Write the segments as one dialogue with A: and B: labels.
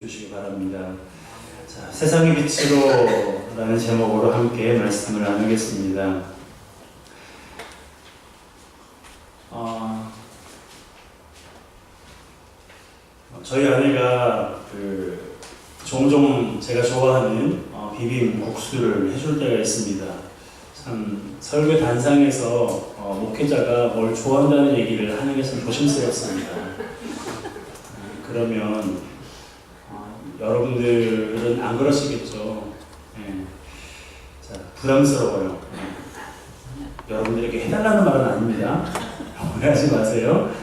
A: 주시기 바랍니다. 자, 세상의 빛으로 라는 제목으로 함께 말씀을 나누겠습니다. 저희 아내가 종종 제가 좋아하는 비빔국수를 해줄 때가 있습니다. 참 설교 단상에서 목회자가 뭘 좋아한다는 얘기를 하는 게 참 조심스럽습니다. 그러면 여러분들은 안 그러시겠죠. 자, 부담스러워요. 여러분들에게 해달라는 말은 아닙니다. 오해하지 마세요.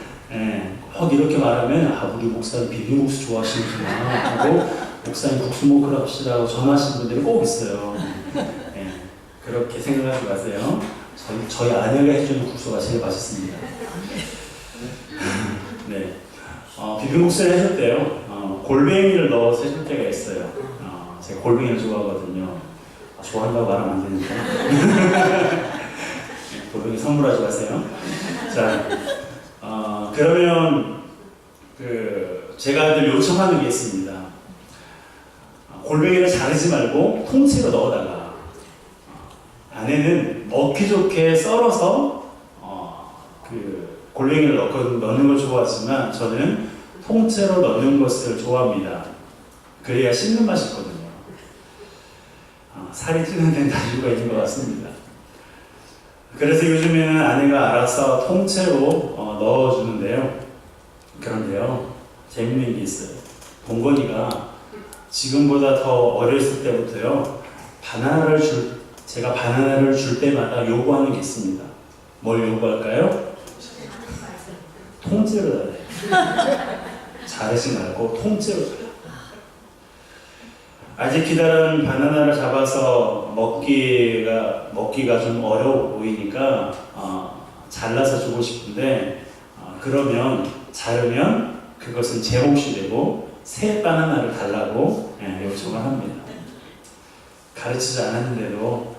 A: 꼭 이렇게 말하면 우리 목사님 비빔국수 좋아하시는구나 하고 목사님 국수 먹으러 갑시다 전화하시는 분들이 꼭 있어요. 그렇게 생각하지 마세요. 저희 아내가 해주는 국수가 제일 맛있습니다. 네. 비빔국수를 해줄 때요, 골뱅이를 넣어서 해줄 때가 있어요. 제가 골뱅이를 좋아하거든요. 좋아한다고 말하면 안 되니까. 골뱅이 선물하지 마세요. 자, 그러면 제가 늘 요청하는 게 있습니다. 골뱅이를 자르지 말고 통째로 넣어다가 안에는 먹기 좋게 썰어서 골뱅이를 넣는 걸 좋아하지만 저는 통째로 넣는 것을 좋아합니다. 그래야 씹는 맛이 있거든요. 살이 찌는 데는 다 이유가 있는 것 같습니다. 그래서 요즘에는 아내가 알아서 통째로 넣어주는데요. 그런데요, 재밌는 게 있어요. 동건이가 지금보다 더 어렸을 때부터요, 제가 바나나를 줄 때마다 요구하는 게 있습니다. 뭘 요구할까요? 통째로 달래요. 자르지 말고 통째로 달래요. 아직 기다란 바나나를 잡아서 먹기가 좀 어려워 보이니까 잘라서 주고 싶은데 그러면 자르면 그것은 제 몫이 되고 새 바나나를 달라고 요청을 합니다. 가르치지 않았는데도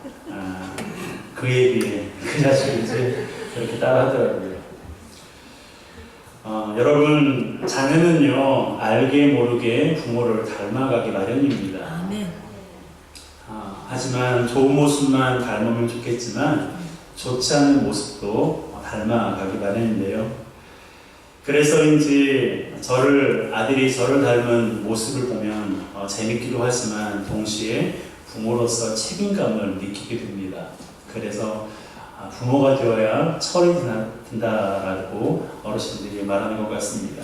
A: 그에 비해 그 자식이 이제 그렇게 따라하더라고요. 여러분, 자녀는요, 알게 모르게 부모를 닮아가기 마련입니다. 하지만 좋은 모습만 닮으면 좋겠지만 좋지 않은 모습도 닮아가기 마련인데요. 그래서인지 아들이 저를 닮은 모습을 보면 재밌기도 하지만 동시에 부모로서 책임감을 느끼게 됩니다. 그래서 부모가 되어야 철이 든다라고 어르신들이 말하는 것 같습니다.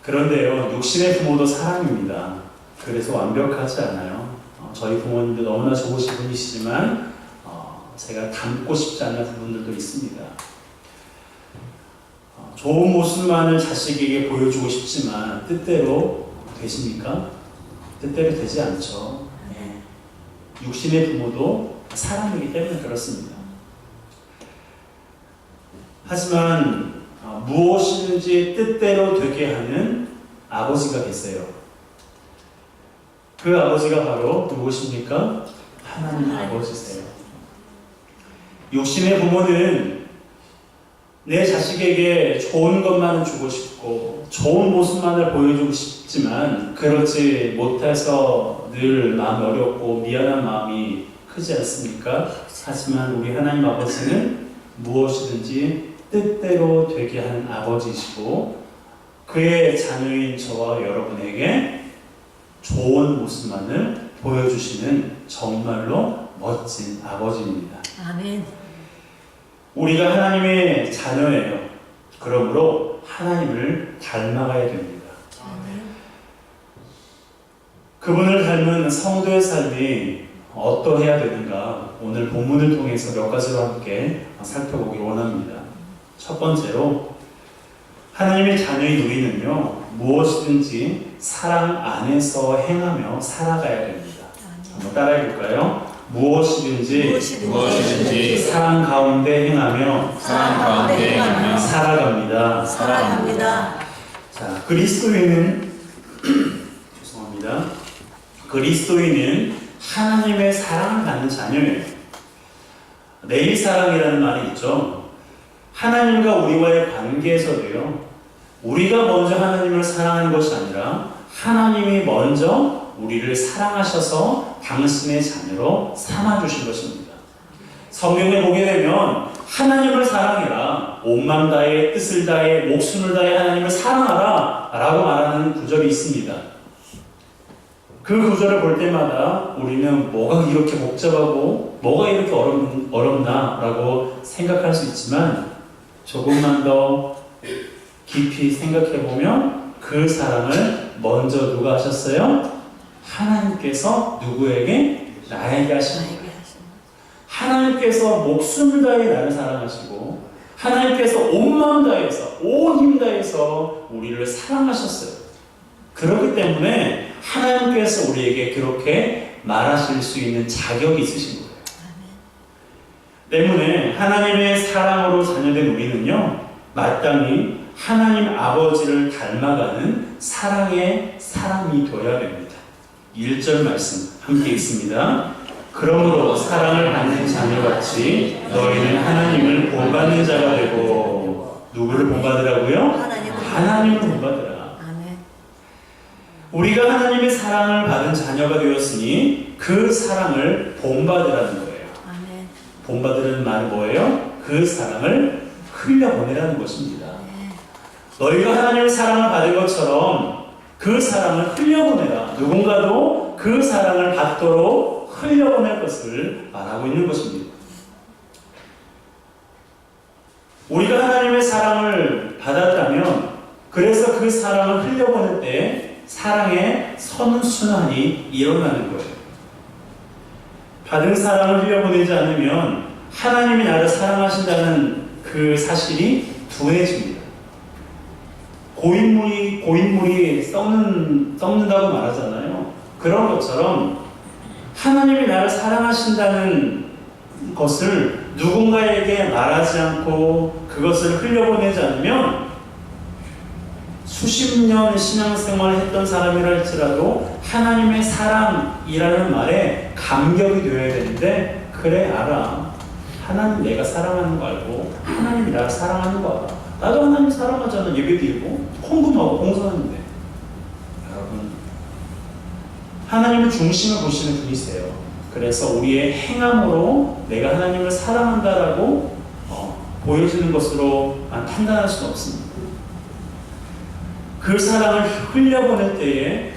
A: 그런데요, 육신의 부모도 사람입니다. 그래서 완벽하지 않아요. 저희 부모님도 너무나 좋으신 분이시지만 제가 닮고 싶지 않은 부분들도 있습니다. 좋은 모습만을 자식에게 보여주고 싶지만 뜻대로 되십니까? 뜻대로 되지 않죠. 육신의 부모도 사람이기 때문에 그렇습니다. 하지만 무엇이든지 뜻대로 되게 하는 아버지가 계세요. 그 아버지가 바로 누구십니까? 하나님 아버지세요. 육신의 부모는 내 자식에게 좋은 것만을 주고 싶고 좋은 모습만을 보여주고 싶지만 그렇지 못해서 늘 마음이 어렵고 미안한 마음이 크지 않습니까? 하지만 우리 하나님 아버지는 무엇이든지 뜻대로 되게 하는 아버지이시고 그의 자녀인 저와 여러분에게 좋은 모습만을 보여주시는 정말로 멋진 아버지입니다.
B: 아멘.
A: 우리가 하나님의 자녀예요. 그러므로 하나님을 닮아가야 됩니다.
B: 아멘.
A: 그분을 닮은 성도의 삶이 어떠해야 되는가 오늘 본문을 통해서 몇 가지로 함께 살펴보기 원합니다. 첫 번째로 하나님의 자녀인 우리는요, 무엇이든지 사랑 안에서 행하며 살아가야 됩니다. 한번 따라해 볼까요? 무엇이든지 사랑 가운데 행하며 살아갑니다. 자, 그리스도인은 죄송합니다. 그리스도인은 하나님의 사랑을 받는 자녀예요. 내일 사랑이라는 말이 있죠. 하나님과 우리와의 관계에서도요, 우리가 먼저 하나님을 사랑하는 것이 아니라 하나님이 먼저 우리를 사랑하셔서 당신의 자녀로 삼아주신 것입니다. 성경에 보게 되면 하나님을 사랑해라, 온 마음 다해 뜻을 다해 목숨을 다해 하나님을 사랑하라 라고 말하는 구절이 있습니다. 그 구절을 볼 때마다 우리는 뭐가 이렇게 복잡하고 뭐가 이렇게 어렵나 라고 생각할 수 있지만, 조금만 더 깊이 생각해 보면 그 사랑을 먼저 누가 하셨어요? 하나님께서 누구에게? 나에게 하신 거예요. 하나님께서 목숨을 다해 나를 사랑하시고 하나님께서 온 마음 다해서 온 힘 다해서 우리를 사랑하셨어요. 그렇기 때문에 하나님께서 우리에게 그렇게 말하실 수 있는 자격이 있으신 거예요. 때문에 하나님의 사랑으로 자녀된 우리는요, 마땅히 하나님 아버지를 닮아가는 사랑의 사람이 되어야 됩니다. 1절 말씀 함께 읽습니다. 그러므로 사랑을 받는 자녀같이 너희는 하나님을 본받는 자가 되고. 누구를 본받으라고요? 하나님을 본받으라. 우리가 하나님의 사랑을 받은 자녀가 되었으니 그 사랑을 본받으라는 거예요. 본받으라는 말은 뭐예요? 그 사랑을 흘려보내라는 것입니다. 너희가 하나님의 사랑을 받은 것처럼 그 사랑을 흘려보내라. 누군가도 그 사랑을 받도록 흘려보낼 것을 말하고 있는 것입니다. 우리가 하나님의 사랑을 받았다면, 그래서 그 사랑을 흘려보낼 때 사랑의 선순환이 일어나는 거예요. 받은 사랑을 흘려보내지 않으면 하나님이 나를 사랑하신다는 그 사실이 둔해집니다. 고인물이 썩는다고 말하잖아요. 그런 것처럼 하나님이 나를 사랑하신다는 것을 누군가에게 말하지 않고 그것을 흘려보내지 않으면, 수십 년 신앙생활을 했던 사람이라 할지라도 하나님의 사랑이라는 말에 감격이 되어야 되는데, 그래 알아, 하나님 내가 사랑하는 거 알고 하나님이 나를 사랑하는 거 알아, 나도 하나님 사랑하잖아, 예배드리고 헌금하고 봉사하는데. 여러분, 하나님은 중심을 보시는 분이세요. 그래서 우리의 행함으로 내가 하나님을 사랑한다라고 보여주는 것으로만 판단할 수는 없습니다. 그 사랑을 흘려보낼 때에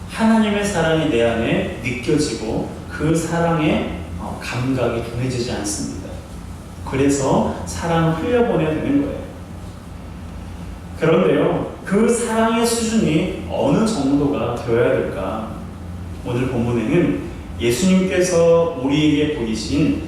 A: 하나님의 사랑이 내 안에 느껴지고 그 사랑의 감각이 둔해지지 않습니다. 그래서 사랑을 흘려보내야 되는 거예요. 그런데요, 그 사랑의 수준이 어느 정도가 되어야 될까? 오늘 본문에는 예수님께서 우리에게 보이신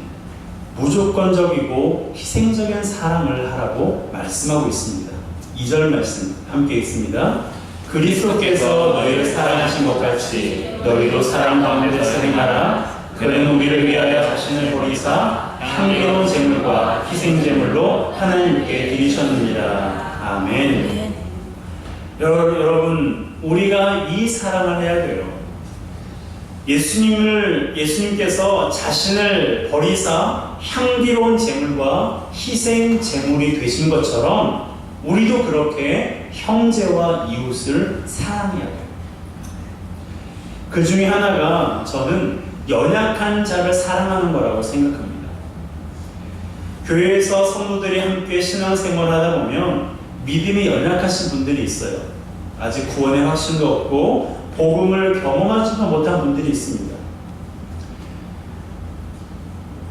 A: 무조건적이고 희생적인 사랑을 하라고 말씀하고 있습니다. 2절 말씀 함께 읽습니다. 그리스도께서 너희를 사랑하신 것 같이 너희도 사랑 가운데서 행하라. 그는 우리를 위하여 자신을 버리사 향기로운 제물과 희생 제물로 하나님께 드리셨느니라. 아멘. 여러분, 우리가 이 사랑을 해야 돼요. 예수님께서 자신을 버리사 향기로운 제물과 희생 제물이 되신 것처럼 우리도 그렇게 형제와 이웃을 사랑해야 돼요. 그 중에 하나가 저는 연약한 자를 사랑하는 거라고 생각합니다. 교회에서 성도들이 함께 신앙생활을 하다 보면 믿음이 연약하신 분들이 있어요. 아직 구원의 확신도 없고 복음을 경험하지도 못한 분들이 있습니다.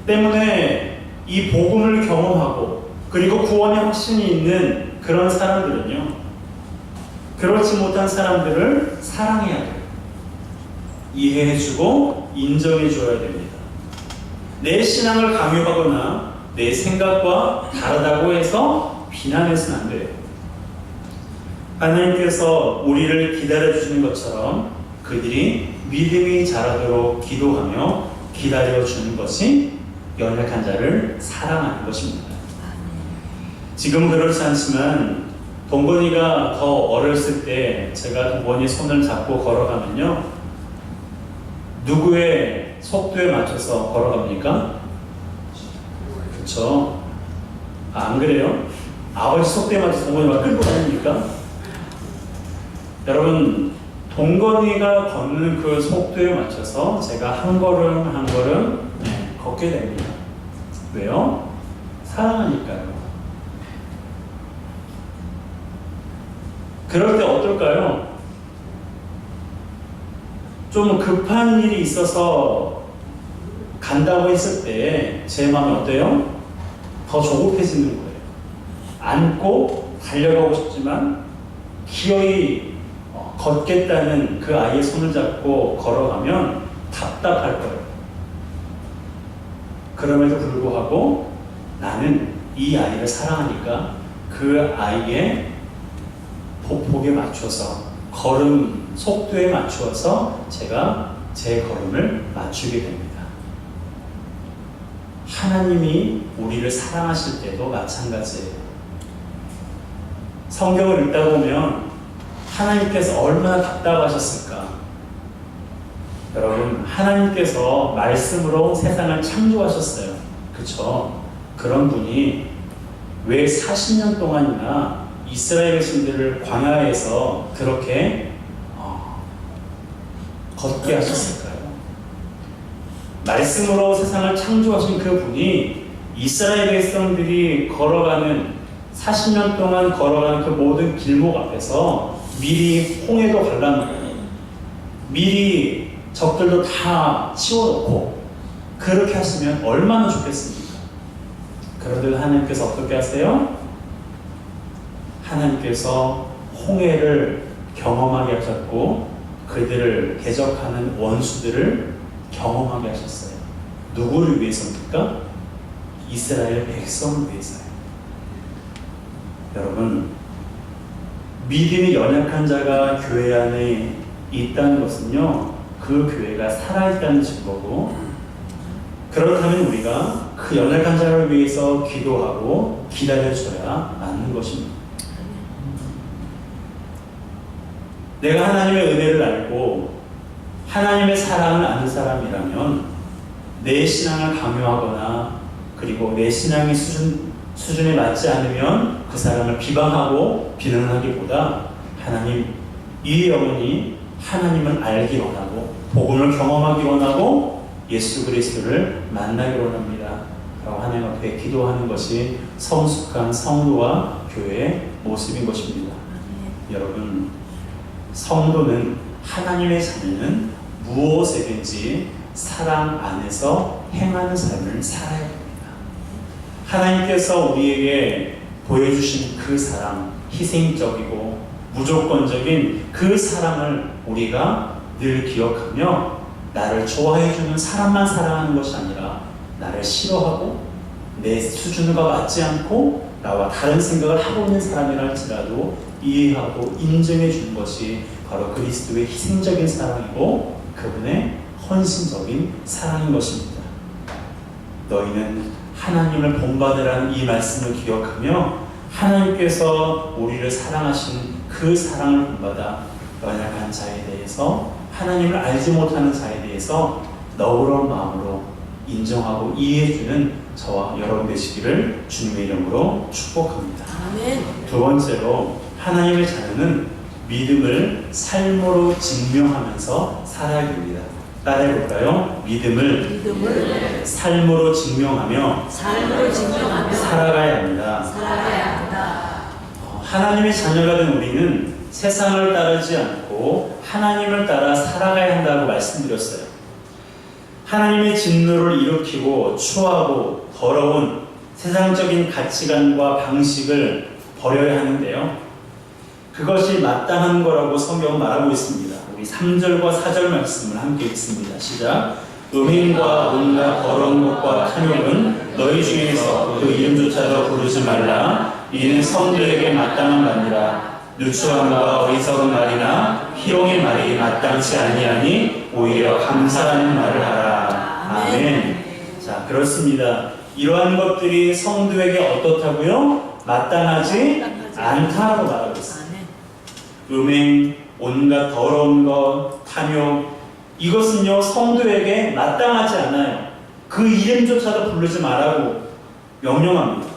A: 때문에 이 복음을 경험하고 그리고 구원의 확신이 있는 그런 사람들은요, 그렇지 못한 사람들을 사랑해야 돼요. 이해해주고 인정해줘야 됩니다. 내 신앙을 강요하거나 내 생각과 다르다고 해서 비난해서는 안 돼요. 하나님께서 우리를 기다려주시는 것처럼 그들이 믿음이 자라도록 기도하며 기다려주는 것이 연약한 자를 사랑하는 것입니다. 지금은 그렇지 않지만 동건이가 더 어렸을 때 제가 동건이 손을 잡고 걸어가면요, 누구의 속도에 맞춰서 걸어갑니까? 그렇죠? 안 그래요? 아버지 속도에 맞춰서 동건이 막 끌고 다닙니까? 여러분, 동건이가 걷는 그 속도에 맞춰서 제가 한 걸음 한 걸음 걷게 됩니다. 왜요? 사랑하니까요. 그럴 때 어떨까요? 좀 급한 일이 있어서 간다고 했을 때 제 마음이 어때요? 더 조급해지는 거예요. 안고 달려가고 싶지만 기어이 걷겠다는 그 아이의 손을 잡고 걸어가면 답답할 거예요. 그럼에도 불구하고 나는 이 아이를 사랑하니까 그 아이의 보폭에 맞춰서 걸음 속도에 맞추어서 제가 제 걸음을 맞추게 됩니다. 하나님이 우리를 사랑하실 때도 마찬가지예요. 성경을 읽다 보면 하나님께서 얼마나 답답하셨을까? 여러분, 하나님께서 말씀으로 세상을 창조하셨어요. 그쵸? 그런 분이 왜 40년 동안이나 이스라엘 신들을 광야에서 그렇게 걷게 하셨을까요? 말씀으로 세상을 창조하신 그 분이 이스라엘 백성들이 걸어가는 40년 동안 걸어가는 그 모든 길목 앞에서 미리 홍해도 갈라놓고 미리 적들도 다 치워놓고 그렇게 하시면 얼마나 좋겠습니까? 그런데 하나님께서 어떻게 하세요? 하나님께서 홍해를 경험하게 하셨고 그들을 대적하는 원수들을 경험하게 하셨어요. 누구를 위해서입니까? 이스라엘 백성을 위해서요. 여러분, 믿음이 연약한 자가 교회 안에 있다는 것은요, 그 교회가 살아있다는 증거고, 그렇다면 우리가 그 연약한 자를 위해서 기도하고 기다려줘야 맞는 것입니다. 내가 하나님의 은혜를 알고 하나님의 사랑을 아는 사람이라면 내 신앙을 강요하거나 그리고 내 신앙의 수준에 맞지 않으면 그 사람을 비방하고 비난하기보다 하나님, 이 영혼이 하나님을 알기 원하고 복음을 경험하기 원하고 예수 그리스도를 만나기 원합니다 라고 하나님 앞에 기도하는 것이 성숙한 성도와 교회의 모습인 것입니다. 여러분, 성도는 하나님의 자녀는 무엇이든지 사랑 안에서 행하는 삶을 살아야 합니다. 하나님께서 우리에게 보여주신 그 사랑, 희생적이고 무조건적인 그 사랑을 우리가 늘 기억하며 나를 좋아해주는 사람만 사랑하는 것이 아니라 나를 싫어하고 내 수준과 맞지 않고 나와 다른 생각을 하고 있는 사람이라 할지라도 이해하고 인정해 주는 것이 바로 그리스도의 희생적인 사랑이고 그분의 헌신적인 사랑인 것입니다. 너희는 하나님을 본받으라는 이 말씀을 기억하며 하나님께서 우리를 사랑하신 그 사랑을 본받아 연약한 자에 대해서 하나님을 알지 못하는 자에 대해서 너그러운 마음으로 인정하고 이해해주는 저와 여러분 되시기를 주님의 이름으로 축복합니다.
B: 아멘.
A: 두 번째로 하나님의 자녀는 믿음을 삶으로 증명하면서 살아야 됩니다. 따라해볼까요? 믿음을 삶으로 증명하며 살아가야 합니다. 하나님의 자녀가 된 우리는 세상을 따르지 않고 하나님을 따라 살아가야 한다고 말씀드렸어요. 하나님의 진노를 일으키고 추하고 더러운 세상적인 가치관과 방식을 버려야 하는데요. 그것이 마땅한 거라고 성경은 말하고 있습니다. 우리 3절과 4절 말씀을 함께 읽습니다. 시작. 음행과 온갖 더러운 것과 탐욕은 너희 중에서 그 이름조차도 부르지 말라. 이는 성도에게 마땅한 말이라. 누추함과 어리석은 말이나 희롱의 말이 마땅치 아니하니 오히려 감사하는 말을 하라. 아멘. 자, 그렇습니다. 이러한 것들이 성도에게 어떻다고요? 마땅하지 않다고 말하고 있습니다. 음행, 온갖 더러운 것, 탐욕, 이것은요 성도에게 마땅하지 않아요. 그 이름조차도 부르지 말라고 명령합니다.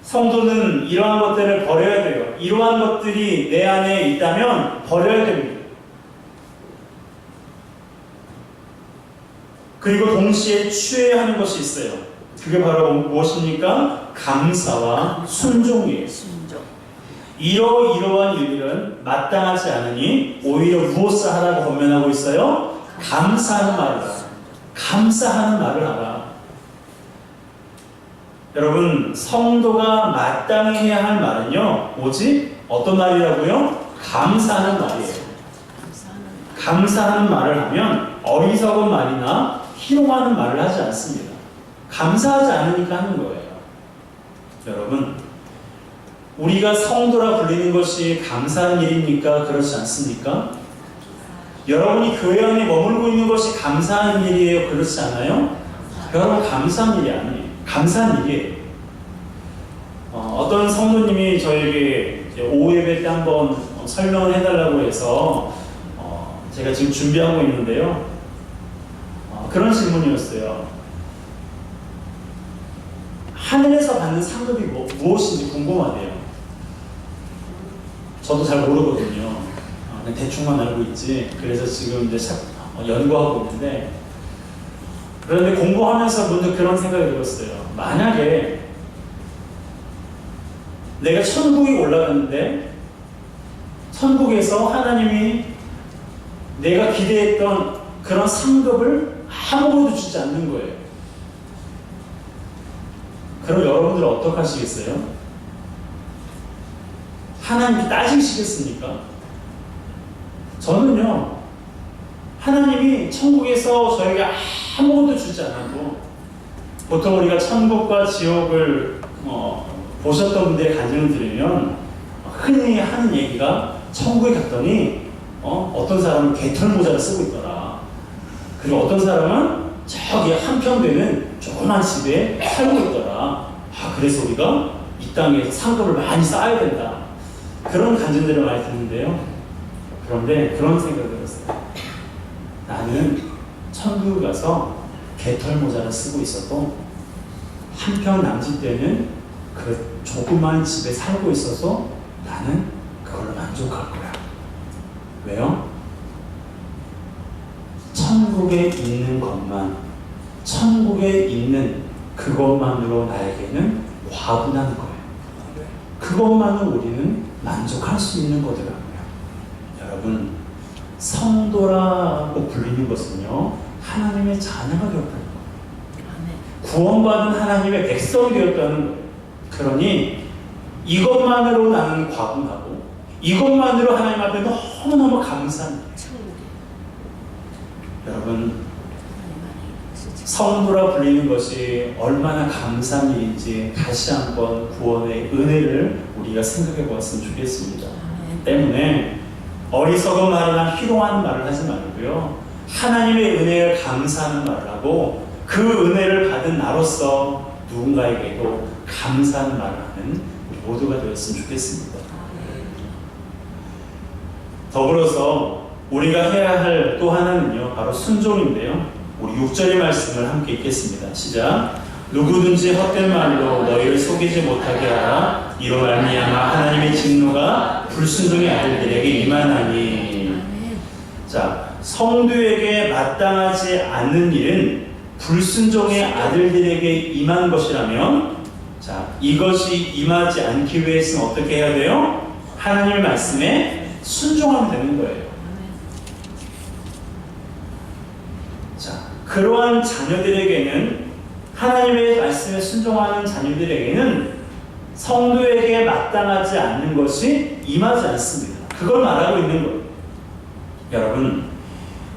A: 성도는 이러한 것들을 버려야 돼요. 이러한 것들이 내 안에 있다면 버려야 됩니다. 그리고 동시에 취해야 하는 것이 있어요. 그게 바로 무엇입니까? 감사와 순종이에요. 이러이러한 일들은 마땅하지 않으니 오히려 무엇을 하라고 권면하고 있어요? 감사하는 말을 하라. 감사하는 말을 하라. 여러분, 성도가 마땅히 해야 할 말은요, 뭐지? 어떤 말이라고요? 감사하는 말이에요. 감사하는 말을 하면 어리석은 말이나 희롱하는 말을 하지 않습니다. 감사하지 않으니까 하는 거예요. 여러분, 우리가 성도라 불리는 것이 감사한 일입니까? 그렇지 않습니까? 여러분이 교회 안에 머물고 있는 것이 감사한 일이에요? 그렇지 않아요? 여러분, 감사한 일이 아니에요. 감사한 일이에요. 어떤 성도님이 저에게 오후 예배 때 한번 설명을 해달라고 해서 제가 지금 준비하고 있는데요. 그런 질문이었어요. 하늘에서 받는 상급이 무엇인지 궁금하대요. 저도 잘 모르거든요. 대충만 알고 있지. 그래서 지금 이제 연구하고 있는데, 그런데 공부하면서 문득 그런 생각이 들었어요. 만약에 내가 천국에 올라갔는데 천국에서 하나님이 내가 기대했던 그런 상급을 아무것도 주지 않는 거예요. 그럼 여러분들은 어떻게 하시겠어요? 하나님께 따지시겠습니까? 저는요, 하나님이 천국에서 저에게 아무것도 주지 않아도, 보통 우리가 천국과 지옥을 보셨던 분들의 간증을 들으면 흔히 하는 얘기가, 천국에 갔더니 어떤 사람은 개털 모자를 쓰고 있더라. 그리고 어떤 사람은 저기 한평 되는 조그만 집에 살고 있더라. 그래서 우리가 이 땅에서 상급을 많이 쌓아야 된다. 그런 간증들을 많이 듣는데요. 그런데 그런 생각을 들었어요. 나는 천국에 가서 개털 모자를 쓰고 있어도 한평 남짓 되는 그 조그만 집에 살고 있어서 나는 그걸로 만족할 거야. 왜요? 천국에 있는 것만, 천국에 있는 그것만으로 나에게는 과분한 거예요. 그것만은 우리는 만족할 수 있는 거더라고요. 여러분, 성도라고 불리는 것은요, 하나님의 자녀가 되었다는 거예요. 구원받은 하나님의 백성이 되었다는 거예요. 그러니 이것만으로 나는 과분하고 이것만으로 하나님 앞에 너무너무 감사합니다. 여러분, 성도라 불리는 것이 얼마나 감사한 일인지 다시 한번 구원의 은혜를 우리가 생각해 보았으면 좋겠습니다. 때문에 어리석은 말이나 희롱하는 말을 하지 말고요, 하나님의 은혜에 감사하는 말을 하고 그 은혜를 받은 나로서 누군가에게도 감사하는 말을 하는 우리 모두가 되었으면 좋겠습니다. 더불어서 우리가 해야 할 또 하나는요, 바로 순종인데요. 우리 6절의 말씀을 함께 읽겠습니다. 시작. 누구든지 헛된 말로 너희를 속이지 못하게 하라. 이로 말미암아 하나님의 진노가 불순종의 아들들에게 임하나니. 자, 성도에게 마땅하지 않는 일은 불순종의 아들들에게 임한 것이라면, 자, 이것이 임하지 않기 위해서는 어떻게 해야 돼요? 하나님의 말씀에 순종하면 되는 거예요. 자, 그러한 자녀들에게는, 하나님의 말씀에 순종하는 자녀들에게는 성도에게 마땅하지 않는 것이 임하지 않습니다. 그걸 말하고 있는 거예요. 여러분,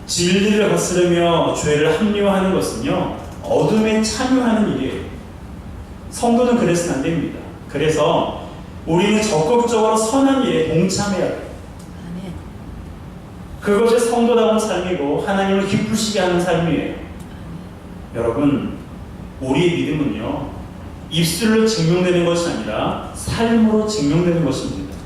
A: 진리를 거스르며 죄를 합리화하는 것은요, 어둠에 참여하는 일이에요. 성도는 그래서는 안 됩니다. 그래서 우리는 적극적으로 선한 일에 동참해야 돼요. 그것이 성도다운 삶이고 하나님을 기쁘시게 하는 삶이에요. 여러분, 우리의 믿음은요, 입술로 증명되는 것이 아니라 삶으로 증명되는 것입니다.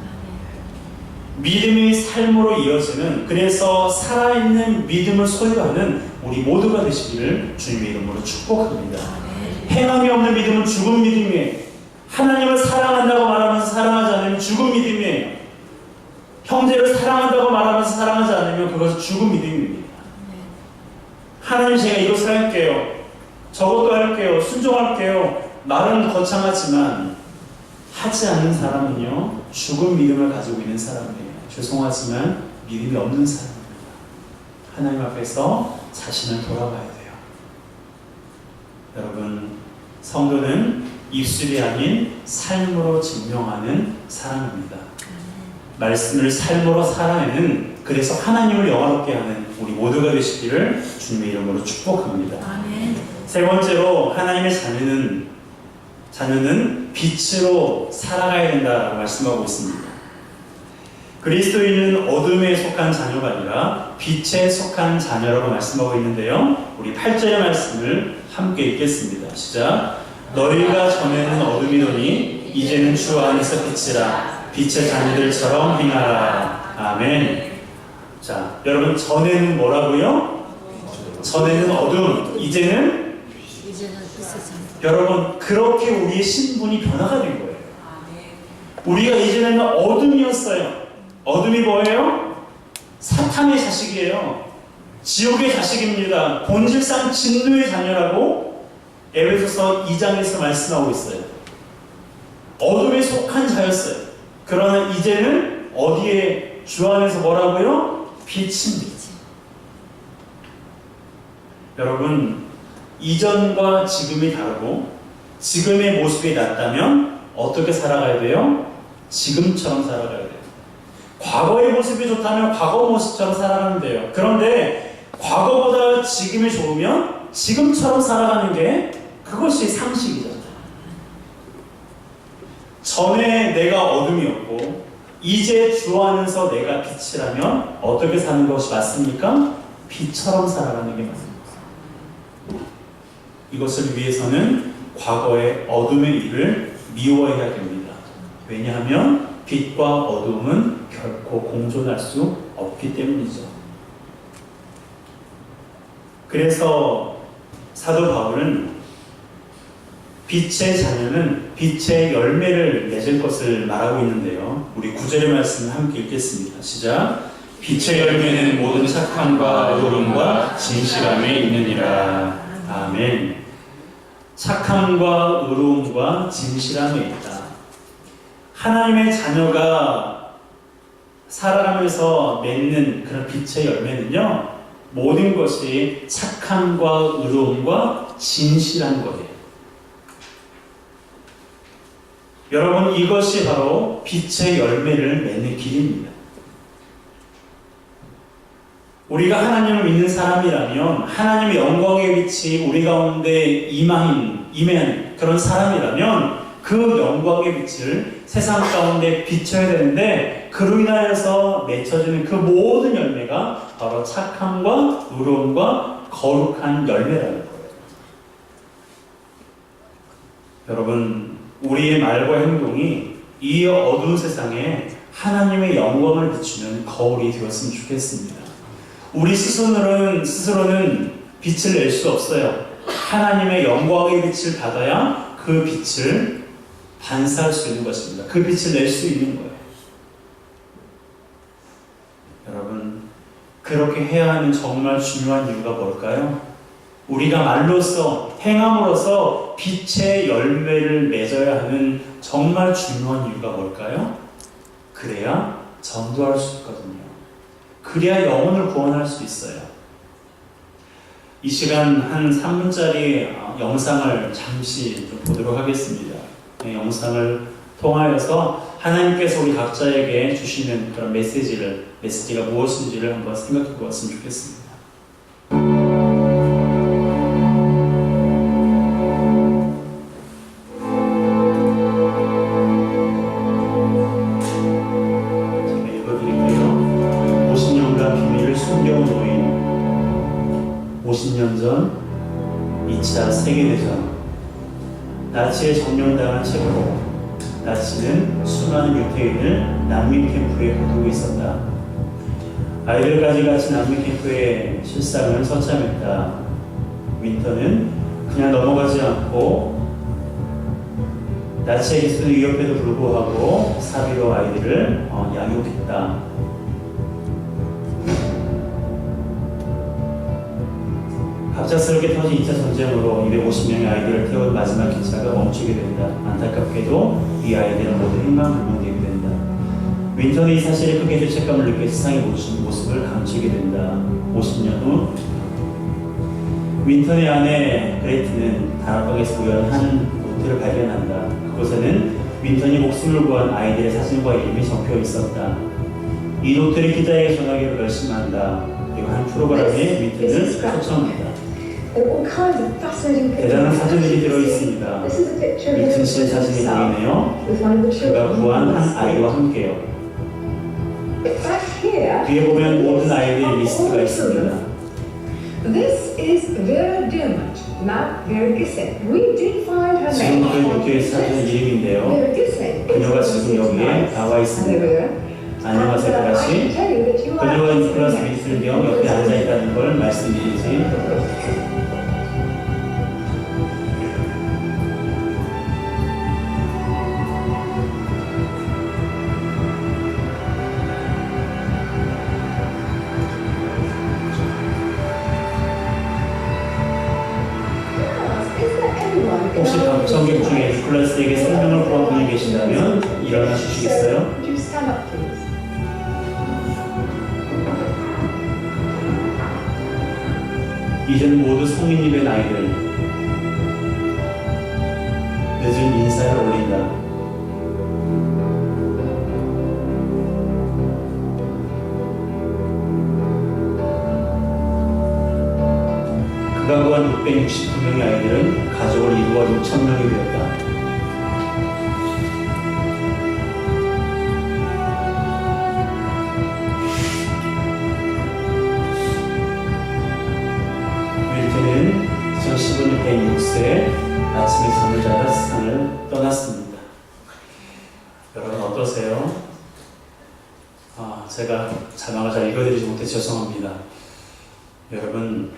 A: 믿음이 삶으로 이어지는, 그래서 살아있는 믿음을 소유하는 우리 모두가 되시기를 주님의 이름으로 축복합니다. 행함이 없는 믿음은 죽은 믿음이에요. 하나님을 사랑한다고 말하면서 사랑하지 않으면 죽은 믿음이에요. 형제를 사랑한다고 말하면서 사랑하지 않으면 그것은 죽은 믿음입니다. 하나님 제가 이것을 할게요. 저것도 할게요. 순종할게요. 말은 거창하지만 하지 않는 사람은요, 죽은 믿음을 가지고 있는 사람이에요. 죄송하지만 믿음이 없는 사람입니다. 하나님 앞에서 자신을 돌아봐야 돼요. 여러분, 성도는 입술이 아닌 삶으로 증명하는 사람입니다. 말씀을 삶으로 살아내는, 그래서 하나님을 영화롭게 하는 우리 모두가 되시기를 주님의 이름으로 축복합니다.
B: 아멘.
A: 세 번째로, 하나님의 자녀는 빛으로 살아가야 된다라고 말씀하고 있습니다. 그리스도인은 어둠에 속한 자녀가 아니라 빛에 속한 자녀라고 말씀하고 있는데요. 우리 8절의 말씀을 함께 읽겠습니다. 시작. 너희가 전에는 어둠이더니 이제는 주 안에서 빛이라. 빛의 자녀들처럼 행하라. 아멘. 자, 여러분, 전에는 뭐라고요? 전에는 어둠, 이제는 여러분, 그렇게 우리의 신분이 변화가 된 거예요. 우리가 이제는 어둠이었어요. 어둠이 뭐예요? 사탄의 자식이에요. 지옥의 자식입니다. 본질상 진노의 자녀라고 에베소서 2장에서 말씀하고 있어요. 어둠에 속한 자였어요. 그러나 이제는 어디에, 주 안에서 뭐라고요? 빛입니다. 여러분, 이전과 지금이 다르고 지금의 모습이 낫다면 어떻게 살아가야 돼요? 지금처럼 살아가야 돼요. 과거의 모습이 좋다면 과거 모습처럼 살아가면 돼요. 그런데 과거보다 지금이 좋으면 지금처럼 살아가는 게, 그것이 상식이잖아요. 전에 내가 어둠이었고 이제 주 안에서 내가 빛이라면 어떻게 사는 것이 맞습니까? 빛처럼 살아가는 게 맞습니다. 이것을 위해서는 과거의 어둠의 일을 미워해야 됩니다. 왜냐하면 빛과 어둠은 결코 공존할 수 없기 때문이죠. 그래서 사도 바울은 빛의 자녀는 빛의 열매를 맺을 것을 말하고 있는데요. 우리 9절의 말씀을 함께 읽겠습니다. 시작. 빛의 열매는 모든 착함과 의로움과 진실함에 있느니라. 아멘. 착함과 의로움과 진실함에 있다. 하나님의 자녀가 살아가면서 맺는 그런 빛의 열매는요, 모든 것이 착함과 의로움과 진실한 거예요. 여러분, 이것이 바로 빛의 열매를 맺는 길입니다. 우리가 하나님을 믿는 사람이라면, 하나님의 영광의 빛이 우리 가운데 임한 그런 사람이라면 그 영광의 빛을 세상 가운데 비춰야 되는데, 그로 인하여서 맺혀지는 그 모든 열매가 바로 착함과 의로움과 거룩한 열매라는 거예요. 여러분, 우리의 말과 행동이 이 어두운 세상에 하나님의 영광을 비추는 거울이 되었으면 좋겠습니다. 우리 스스로는 빛을 낼 수 없어요. 하나님의 영광의 빛을 받아야 그 빛을 반사할 수 있는 것입니다. 그 빛을 낼 수 있는 거예요. 여러분, 그렇게 해야 하는 정말 중요한 이유가 뭘까요? 우리가 말로써, 행함으로써 빛의 열매를 맺어야 하는 정말 중요한 이유가 뭘까요? 그래야 전도할 수 있거든요. 그래야 영혼을 구원할 수 있어요. 이 시간 한 3분짜리 영상을 잠시 보도록 하겠습니다. 영상을 통하여서 하나님께서 우리 각자에게 주시는 그런 메시지가 무엇인지를 한번 생각해 보았으면 좋겠습니다. 제가 읽어드릴게요. 50년간 비밀을 숨겨온 노인. 50년 전 2차 세계대전, 나치에 점령당한 책으로 나치는 수많은 유태인을 난민 캠프에 가두고 있었다. 아이들까지 같이 난민 캠프의 실상을 서참했다. 윈터는 그냥 넘어가지 않고 나치의 기술의 위협에도 불구하고 사비로 아이들을 양육했다. 갑작스럽게 터진 2차 전쟁으로 250명의 아이들을 태운 마지막 기차가 멈추게 된다. 안타깝게도 이 아이들은 모두 행방불명되게 된다. 윈터는 이 사실에 크게 죄책감을 느껴 세상의 모습을 감추게 된다. 50년 후 윈턴의 아내 그레이트는 다락방에서 우연히 한 노트를 발견한다. 그곳에는 윈턴이 목숨을 구한 아이들의 사진과 이름이 적혀 있었다. 이 노트를 기자에게 전하기로 결심한다. 그리고 한 프로그램에 윈턴을 초청한다. 대단한 사진들이 들어있습니다. 윈턴 씨의 사진이 보이네요. 그가 구한 한 아이와 함께요. 뒤에 보면 모든 아이들의 리스트가 있습니다.
B: This is Vera Diamond, not Vera Gissing. We did find her
A: 지금
B: name.
A: 그 노트에 사진 이름인데요.
B: Vera Gissing.
A: 그녀가 지금 여기에 나와 있습니다. 안녕하세요, 다시. 그녀와 니콜라스 윈슨 경 옆에 앉아 있다는 걸 말씀드리지. 혹시 방청객 중에 니콜라스에게 설명을 구한 분이 계신다면 일어나 주시겠어요?
B: Would you stand up, please?
A: 이젠 모두 성인이 된 아이들. 늦은 인사를 올린다. 그가 구한 669명의 아이들은 가족을 이루어 6,000명이 되었다. 윌튼은 2015년 106세 아침에 잠을 자다 세상을 떠났습니다. 여러분 어떠세요? 제가 자막을 잘 읽어드리지 못해 죄송합니다. 여러분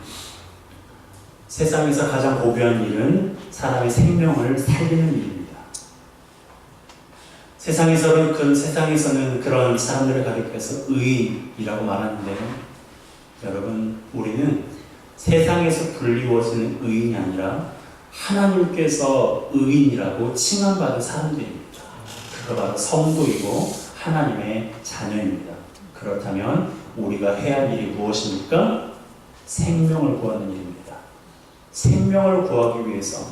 A: 세상에서 가장 고귀한 일은 사람의 생명을 살리는 일입니다. 세상에서는 그런 사람들을 가리켜서 의인이라고 말하는데요. 여러분, 우리는 세상에서 불리워지는 의인이 아니라 하나님께서 의인이라고 칭함받은 사람들입니다. 그가 바로 성도이고 하나님의 자녀입니다. 그렇다면 우리가 해야 할 일이 무엇입니까? 생명을 구하는 일입니다. 생명을 구하기 위해서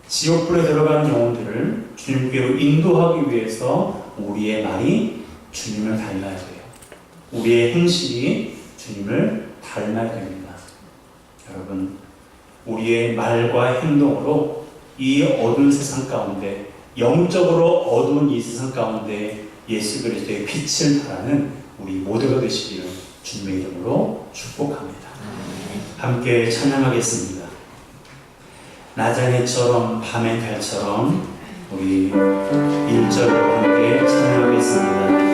A: 지옥불에 들어가는 영혼들을 주님께로 인도하기 위해서 우리의 말이 주님을 닮아야 돼요. 우리의 행실이 주님을 닮아야 됩니다. 여러분, 우리의 말과 행동으로 이 어두운 세상 가운데, 영적으로 어두운 이 세상 가운데 예수 그리스도의 빛을 발하는 우리 모두가 되시기를 주님의 이름으로 축복합니다. 함께 찬양하겠습니다. 나자렛처럼 밤의 달처럼 우리 1절로 함께 찬양하겠습니다.